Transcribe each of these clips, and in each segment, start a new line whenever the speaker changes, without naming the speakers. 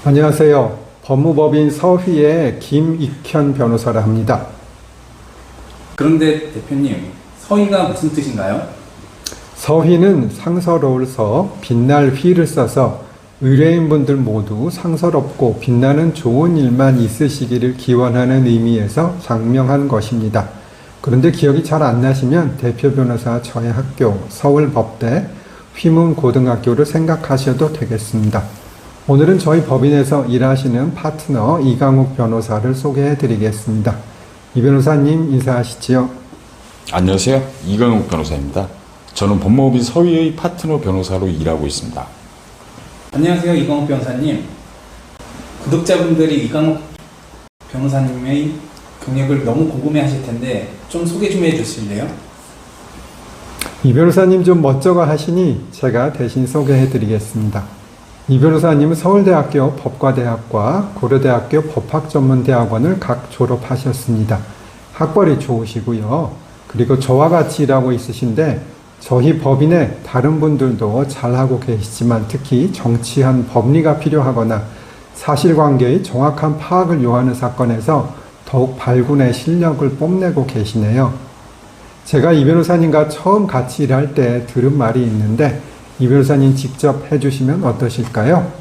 안녕하세요. 법무법인 서휘의 김익현 변호사라 합니다.
그런데 대표님, 서희가 무슨 뜻인가요?
서휘는 상서로울 서, 빛날 휘를 써서 의뢰인분들 모두 상서롭고 빛나는 좋은 일만 있으시기를 기원하는 의미에서 장명한 것입니다. 그런데 기억이 잘 안 나시면 대표 변호사 저의 학교 서울법대 휘문고등학교를 생각하셔도 되겠습니다. 오늘은 저희 법인에서 일하시는 파트너 이강욱 변호사를 소개해 드리겠습니다. 이 변호사님 인사하시지요.
안녕하세요. 이강욱 변호사입니다. 저는 법무법인 서휘의 파트너 변호사로 일하고 있습니다.
안녕하세요, 이강욱 변호사님. 구독자분들이 이강욱 변호사님의 경력을 너무 궁금해 하실 텐데 좀 소개 좀 해주실래요?
이 변호사님 좀 멋쩍어 하시니 제가 대신 소개해 드리겠습니다. 이 변호사님은 서울대학교 법과대학과 고려대학교 법학전문대학원을 각 졸업하셨습니다. 학벌이 좋으시고요. 그리고 저와 같이 일하고 있으신데 저희 법인의 다른 분들도 잘하고 계시지만 특히 정치한 법리가 필요하거나 사실관계의 정확한 파악을 요하는 사건에서 더욱 발군의 실력을 뽐내고 계시네요. 제가 이 변호사님과 처음 같이 일할 때 들은 말이 있는데 이 변호사님 직접 해주시면 어떠실까요?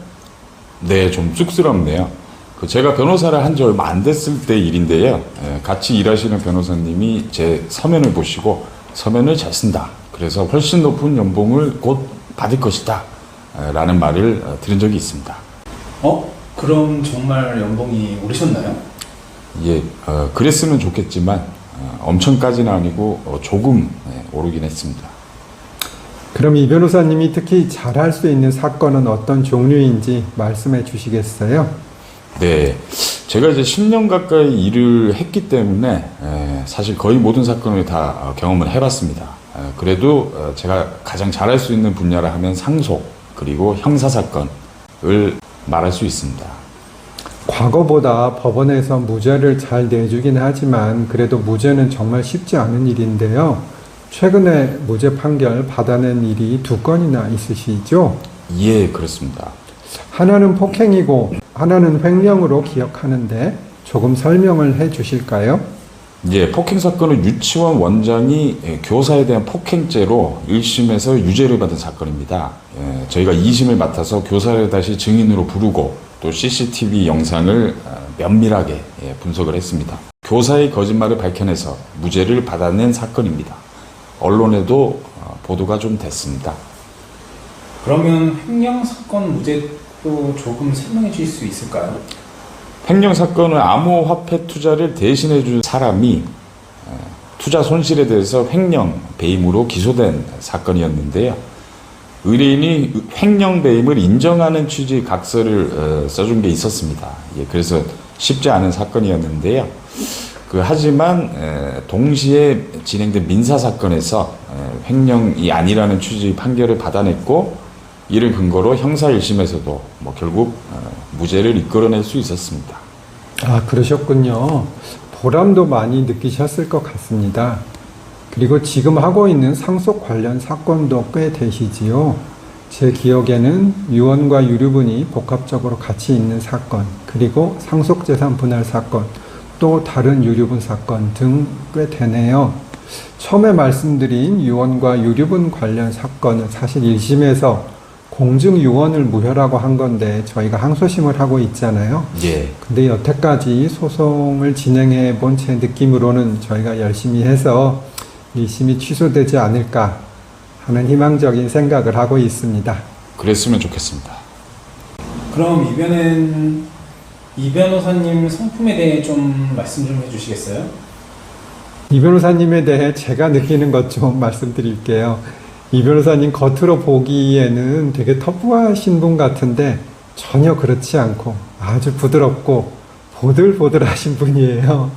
네, 좀 쑥스럽네요. 제가 변호사를 한 지 얼마 안 됐을 때 일인데요. 같이 일하시는 변호사님이 제 서면을 보시고 서면을 잘 쓴다. 그래서 훨씬 높은 연봉을 곧 받을 것이다. 라는 말을 들은 적이 있습니다.
그럼 정말 연봉이 오르셨나요?
예, 그랬으면 좋겠지만 엄청까지는 아니고 조금 오르긴 했습니다.
그럼 이 변호사님이 특히 잘할 수 있는 사건은 어떤 종류인지 말씀해 주시겠어요?
네, 제가 이제 10년 가까이 일을 했기 때문에 사실 거의 모든 사건을 다 경험을 해봤습니다. 그래도 제가 가장 잘할 수 있는 분야라 하면 상속 그리고 형사사건을 말할 수 있습니다.
과거보다 법원에서 무죄를 잘 내주긴 하지만 그래도 무죄는 정말 쉽지 않은 일인데요. 최근에 무죄 판결 받아낸 일이 2건이나 있으시죠?
예, 그렇습니다.
하나는 폭행이고 하나는 횡령으로 기억하는데 조금 설명을 해 주실까요?
예, 폭행 사건은 유치원 원장이 교사에 대한 폭행죄로 1심에서 유죄를 받은 사건입니다. 저희가 2심을 맡아서 교사를 다시 증인으로 부르고 또 CCTV 영상을 면밀하게 분석을 했습니다. 교사의 거짓말을 밝혀내서 무죄를 받아낸 사건입니다. 언론에도 보도가 좀 됐습니다.
그러면 횡령 사건 무죄도 조금 설명해 주실 수 있을까요?
횡령 사건은 암호화폐 투자를 대신해 준 사람이 투자 손실에 대해서 횡령 배임으로 기소된 사건이었는데요. 의뢰인이 횡령 배임을 인정하는 취지의 각서를 써준 게 있었습니다. 그래서 쉽지 않은 사건이었는데요. 하지만 동시에 진행된 민사사건에서 횡령이 아니라는 취지의 판결을 받아냈고 이를 근거로 형사 1심에서도 결국 무죄를 이끌어낼 수 있었습니다.
아, 그러셨군요. 보람도 많이 느끼셨을 것 같습니다. 그리고 지금 하고 있는 상속 관련 사건도 꽤 되시지요. 제 기억에는 유언과 유류분이 복합적으로 같이 있는 사건, 그리고 상속재산 분할 사건, 또 다른 유류분 사건 등 꽤 되네요. 처음에 말씀드린 유언과 유류분 관련 사건은 사실 1심에서 공증 유언을 무효라고 한 건데 저희가 항소심을 하고 있잖아요.
예.
근데 여태까지 소송을 진행해 본 제 느낌으로는 저희가 열심히 해서 1심이 취소되지 않을까 하는 희망적인 생각을 하고 있습니다.
그랬으면 좋겠습니다.
그럼 이 변호사님 성품에 대해 좀 말씀 좀 해주시겠어요?
이 변호사님에 대해 제가 느끼는 것 좀 말씀드릴게요. 이 변호사님 겉으로 보기에는 되게 터프하신 분 같은데 전혀 그렇지 않고 아주 부드럽고 보들보들하신 분이에요.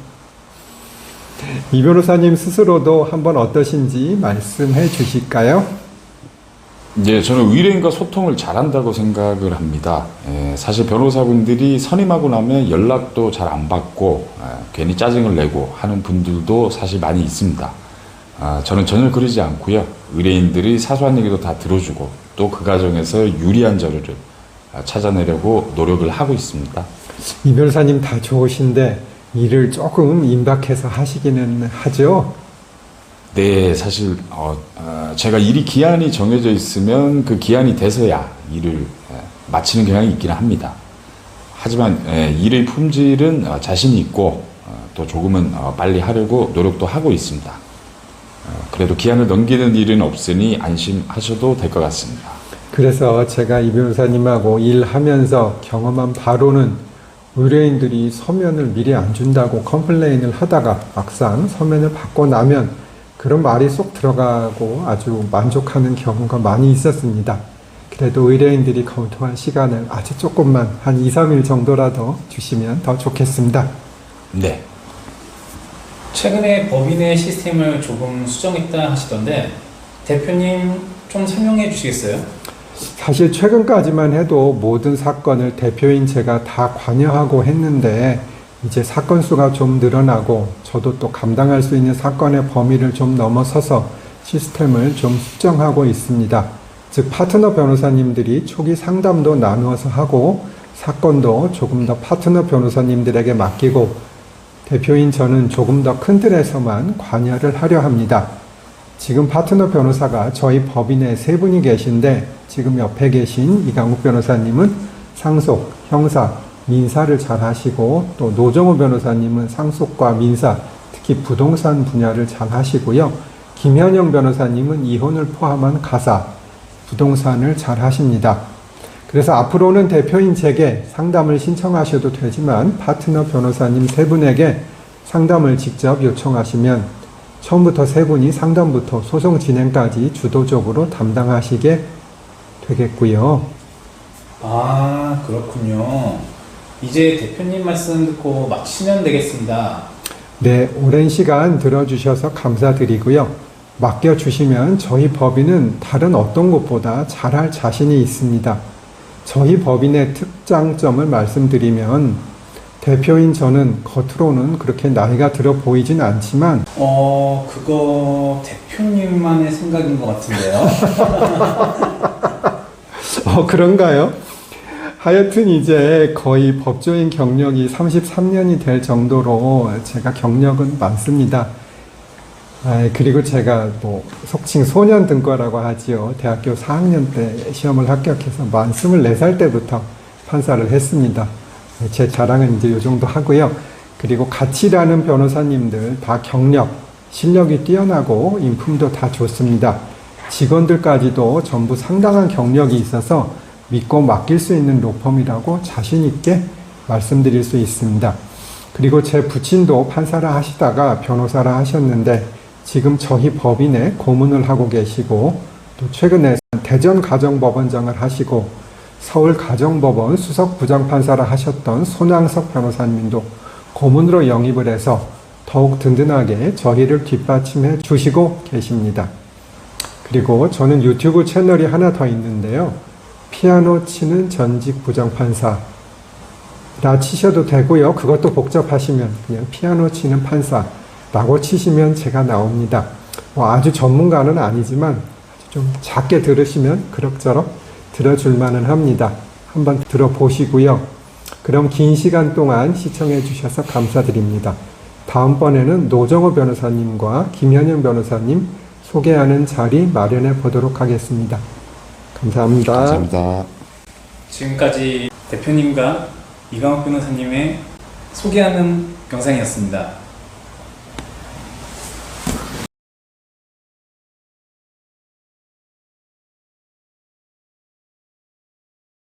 이 변호사님 스스로도 한번 어떠신지 말씀해 주실까요?
예, 저는 의뢰인과 소통을 잘한다고 생각을 합니다. 사실 변호사분들이 선임하고 나면 연락도 잘 안 받고 괜히 짜증을 내고 하는 분들도 사실 많이 있습니다. 저는 전혀 그러지 않고요. 의뢰인들이 사소한 얘기도 다 들어주고 또 그 과정에서 유리한 자료를 찾아내려고 노력을 하고 있습니다.
이 변호사님 다 좋으신데 일을 조금 임박해서 하시기는 하죠.
네, 사실 제가 일이 기한이 정해져 있으면 그 기한이 돼서야 일을 마치는 경향이 있기는 합니다. 하지만 일의 품질은 자신이 있고 또 조금은 빨리 하려고 노력도 하고 있습니다. 그래도 기한을 넘기는 일은 없으니 안심하셔도 될 것 같습니다.
그래서 제가 이 변호사님하고 일하면서 경험한 바로는 의뢰인들이 서면을 미리 안 준다고 컴플레인을 하다가 막상 서면을 받고 나면 그런 말이 쏙 들어가고 아주 만족하는 경우가 많이 있었습니다. 그래도 의뢰인들이 검토할 시간을 아주 조금만 한 2, 3일 정도라도 주시면 더 좋겠습니다.
네.
최근에 법인의 시스템을 조금 수정했다 하시던데 대표님 좀 설명해 주시겠어요?
사실 최근까지만 해도 모든 사건을 대표인 제가 다 관여하고 했는데 이제 사건 수가 좀 늘어나고 저도 또 감당할 수 있는 사건의 범위를 좀 넘어서서 시스템을 좀 수정하고 있습니다. 즉 파트너 변호사님들이 초기 상담도 나누어서 하고 사건도 조금 더 파트너 변호사님들에게 맡기고 대표인 저는 조금 더 큰 틀에서만 관여를 하려 합니다. 지금 파트너 변호사가 저희 법인에 3분이 계신데 지금 옆에 계신 이강욱 변호사님은 상속, 형사, 민사를 잘 하시고 또 노정호 변호사님은 상속과 민사, 특히 부동산 분야를 잘 하시고요. 김현영 변호사님은 이혼을 포함한 가사, 부동산을 잘 하십니다. 그래서 앞으로는 대표인 제게 상담을 신청하셔도 되지만 파트너 변호사님 3분에게 상담을 직접 요청하시면 처음부터 3분이 상담부터 소송 진행까지 주도적으로 담당하시게 되겠고요.
아, 그렇군요. 이제 대표님 말씀 듣고 마치면 되겠습니다.
네, 오랜 시간 들어주셔서 감사드리고요. 맡겨주시면 저희 법인은 다른 어떤 곳보다 잘할 자신이 있습니다. 저희 법인의 특장점을 말씀드리면 대표인 저는 겉으로는 그렇게 나이가 들어 보이진 않지만
그거 대표님만의 생각인 것 같은데요.
그런가요? 하여튼 이제 거의 법조인 경력이 33년이 될 정도로 제가 경력은 많습니다. 그리고 제가 뭐 속칭 소년등과라고 하지요. 대학교 4학년 때 시험을 합격해서 만 24살 때부터 판사를 했습니다. 제 자랑은 이제 요 정도 하고요. 그리고 같이 일하는 변호사님들 다 경력, 실력이 뛰어나고 인품도 다 좋습니다. 직원들까지도 전부 상당한 경력이 있어서 믿고 맡길 수 있는 로펌이라고 자신 있게 말씀드릴 수 있습니다. 그리고 제 부친도 판사라 하시다가 변호사라 하셨는데 지금 저희 법인에 고문을 하고 계시고 또 최근에 대전 가정법원장을 하시고 서울 가정법원 수석 부장판사라 하셨던 손양석 변호사님도 고문으로 영입을 해서 더욱 든든하게 저희를 뒷받침해 주시고 계십니다. 그리고 저는 유튜브 채널이 하나 더 있는데요. 피아노 치는 전직 부장판사라 치셔도 되고요. 그것도 복잡하시면 그냥 피아노 치는 판사라고 치시면 제가 나옵니다. 아주 전문가는 아니지만 좀 작게 들으시면 그럭저럭 들어줄 만은 합니다. 한번 들어보시고요. 그럼 긴 시간 동안 시청해 주셔서 감사드립니다. 다음번에는 노정호 변호사님과 김현영 변호사님 소개하는 자리 마련해 보도록 하겠습니다. 감사합니다.
감사합니다.
지금까지 대표님과 이강욱 변호사님의 소개하는 영상이었습니다.